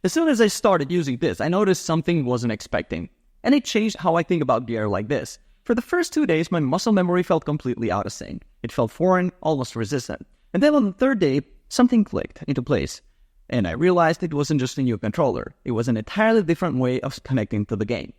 As soon as I started using this, I noticed something wasn't expecting. And it changed how I think about gear like this. For the first 2 days, my muscle memory felt completely out of sync. It felt foreign, almost resistant. And then on the third day, something clicked into place. And I realized it wasn't just a new controller. It was an entirely different way of connecting to the game.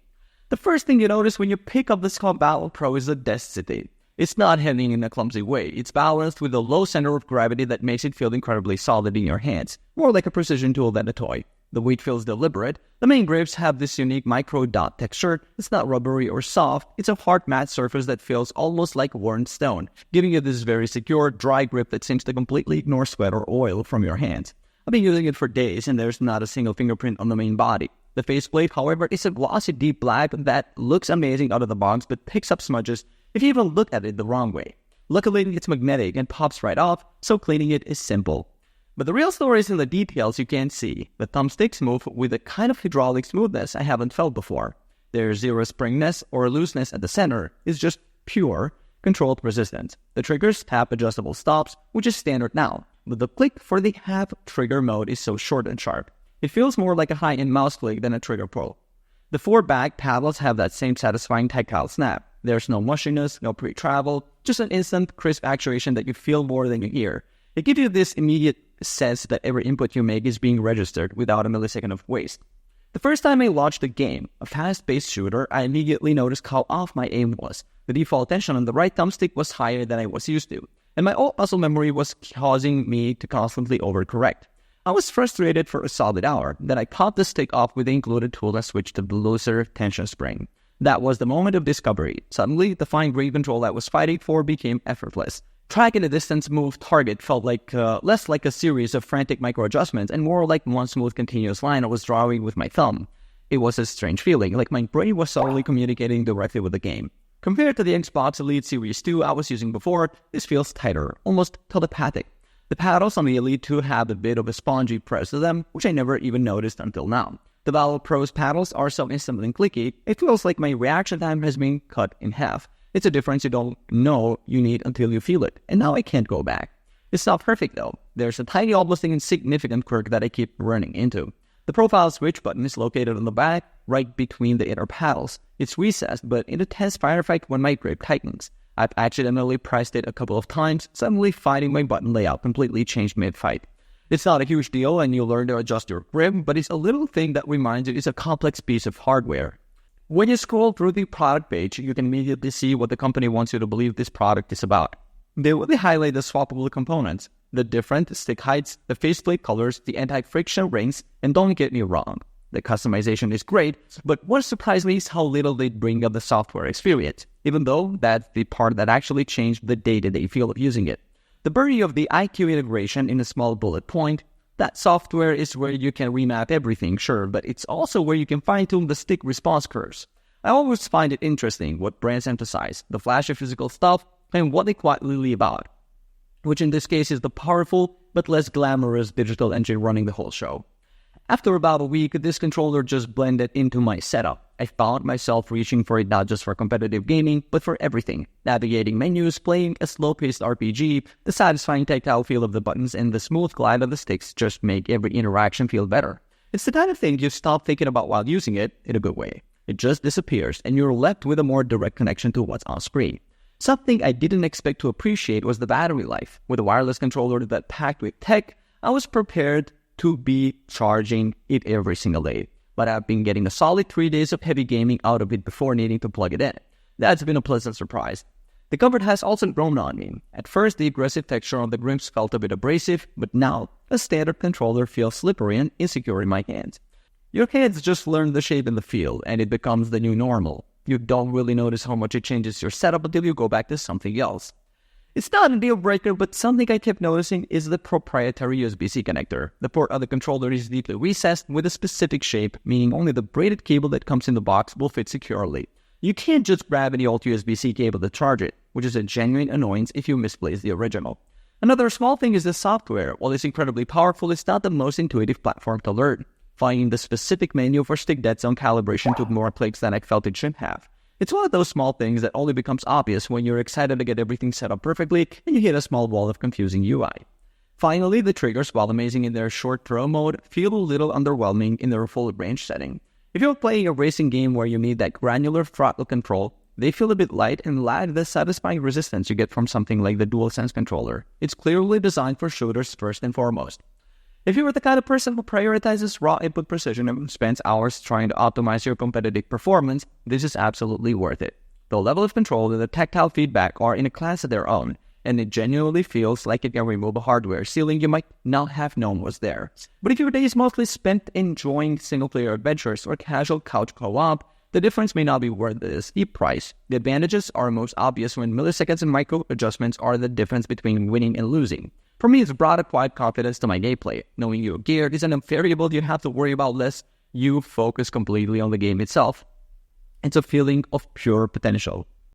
The first thing you notice when you pick up the SCUF VALOR Pro is the density. It's not heavy in a clumsy way. It's balanced with a low center of gravity that makes it feel incredibly solid in your hands, more like a precision tool than a toy. The weight feels deliberate. The main grips have this unique micro dot texture. It's not rubbery or soft. It's a hard matte surface that feels almost like worn stone, giving you this very secure, dry grip that seems to completely ignore sweat or oil from your hands. I've been using it for days and there's not a single fingerprint on the main body. The faceplate, however, is a glossy deep black that looks amazing out of the box but picks up smudges if you even look at it the wrong way. Luckily, it's magnetic and pops right off, so cleaning it is simple. But the real story is in the details you can't see. The thumbsticks move with a kind of hydraulic smoothness I haven't felt before. There's zero springiness or looseness at the center. It's just pure, controlled resistance. The triggers have adjustable stops, which is standard now. But the click for the half trigger mode is so short and sharp. It feels more like a high-end mouse click than a trigger pull. The 4 back paddles have that same satisfying tactile snap. There's no mushiness, no pre-travel, just an instant, crisp actuation that you feel more than you hear. It gives you this immediate sense that every input you make is being registered without a millisecond of waste. The first time I launched a game, a fast-paced shooter, I immediately noticed how off my aim was. The default tension on the right thumbstick was higher than I was used to, and my old muscle memory was causing me to constantly overcorrect. I was frustrated for a solid hour. Then I popped the stick off with the included tool and switched to the looser tension spring. That was the moment of discovery. Suddenly, the fine-grained control I was fighting for became effortless. Tracking a distance move target felt like less like a series of frantic micro-adjustments and more like one smooth continuous line I was drawing with my thumb. It was a strange feeling, like my brain was solely communicating directly with the game. Compared to the Xbox Elite Series 2 I was using before, this feels tighter, almost telepathic. The paddles on the Elite 2 have a bit of a spongy press to them, which I never even noticed until now. The VALOR Pro's paddles are so instant and clicky, it feels like my reaction time has been cut in half. It's a difference you don't know you need until you feel it, and now I can't go back. It's not perfect though. There's a tiny, almost insignificant quirk that I keep running into. The profile switch button is located on the back, right between the inner paddles. It's recessed, but in a tense firefight when my grip tightens. I've accidentally pressed it a couple of times, suddenly finding my button layout completely changed mid-fight. It's not a huge deal and you'll learn to adjust your grip, but it's a little thing that reminds you it's a complex piece of hardware. When you scroll through the product page, you can immediately see what the company wants you to believe this product is about. They really highlight the swappable components, the different stick heights, the faceplate colors, the anti-friction rings, and don't get me wrong, the customization is great, but what surprised me is how little they bring up the software experience, even though that's the part that actually changed the day-to-day feel of using it. The beauty of the IQ integration in a small bullet point, that software is where you can remap everything, sure, but it's also where you can fine-tune the stick response curves. I always find it interesting what brands emphasize, the flashy physical stuff, and what they quietly leave out, which in this case is the powerful but less glamorous digital engine running the whole show. After about a week, this controller just blended into my setup. I found myself reaching for it not just for competitive gaming, but for everything. Navigating menus, playing a slow-paced RPG, the satisfying tactile feel of the buttons, and the smooth glide of the sticks just make every interaction feel better. It's the kind of thing you stop thinking about while using it, in a good way. It just disappears, and you're left with a more direct connection to what's on screen. Something I didn't expect to appreciate was the battery life. With a wireless controller that packed with tech, I was prepared to be charging it every single day. But I've been getting a solid 3 days of heavy gaming out of it before needing to plug it in. That's been a pleasant surprise. The comfort has also grown on me. At first, the aggressive texture on the grips felt a bit abrasive, but now, a standard controller feels slippery and insecure in my hands. Your hands just learn the shape and the feel, and it becomes the new normal. You don't really notice how much it changes your setup until you go back to something else. It's not a deal breaker, but something I kept noticing is the proprietary USB-C connector. The port on the controller is deeply recessed with a specific shape, meaning only the braided cable that comes in the box will fit securely. You can't just grab any old USB-C cable to charge it, which is a genuine annoyance if you misplace the original. Another small thing is the software. While it's incredibly powerful, it's not the most intuitive platform to learn. Finding the specific menu for stick dead zone calibration took more clicks than I felt it should have. It's one of those small things that only becomes obvious when you're excited to get everything set up perfectly and you hit a small wall of confusing UI. Finally, the triggers, while amazing in their short throw mode, feel a little underwhelming in their full range setting. If you're playing a racing game where you need that granular throttle control, they feel a bit light and lack the satisfying resistance you get from something like the DualSense controller. It's clearly designed for shooters first and foremost. If you are the kind of person who prioritizes raw input precision and spends hours trying to optimize your competitive performance, this is absolutely worth it. The level of control and the tactile feedback are in a class of their own, and it genuinely feels like it can remove a hardware ceiling you might not have known was there. But if your day is mostly spent enjoying single-player adventures or casual couch co-op, the difference may not be worth the steep price. The advantages are most obvious when milliseconds and micro adjustments are the difference between winning and losing. For me, it's brought a quiet confidence to my gameplay. Knowing your gear isn't a variable you have to worry about less you focus completely on the game itself. It's a feeling of pure potential.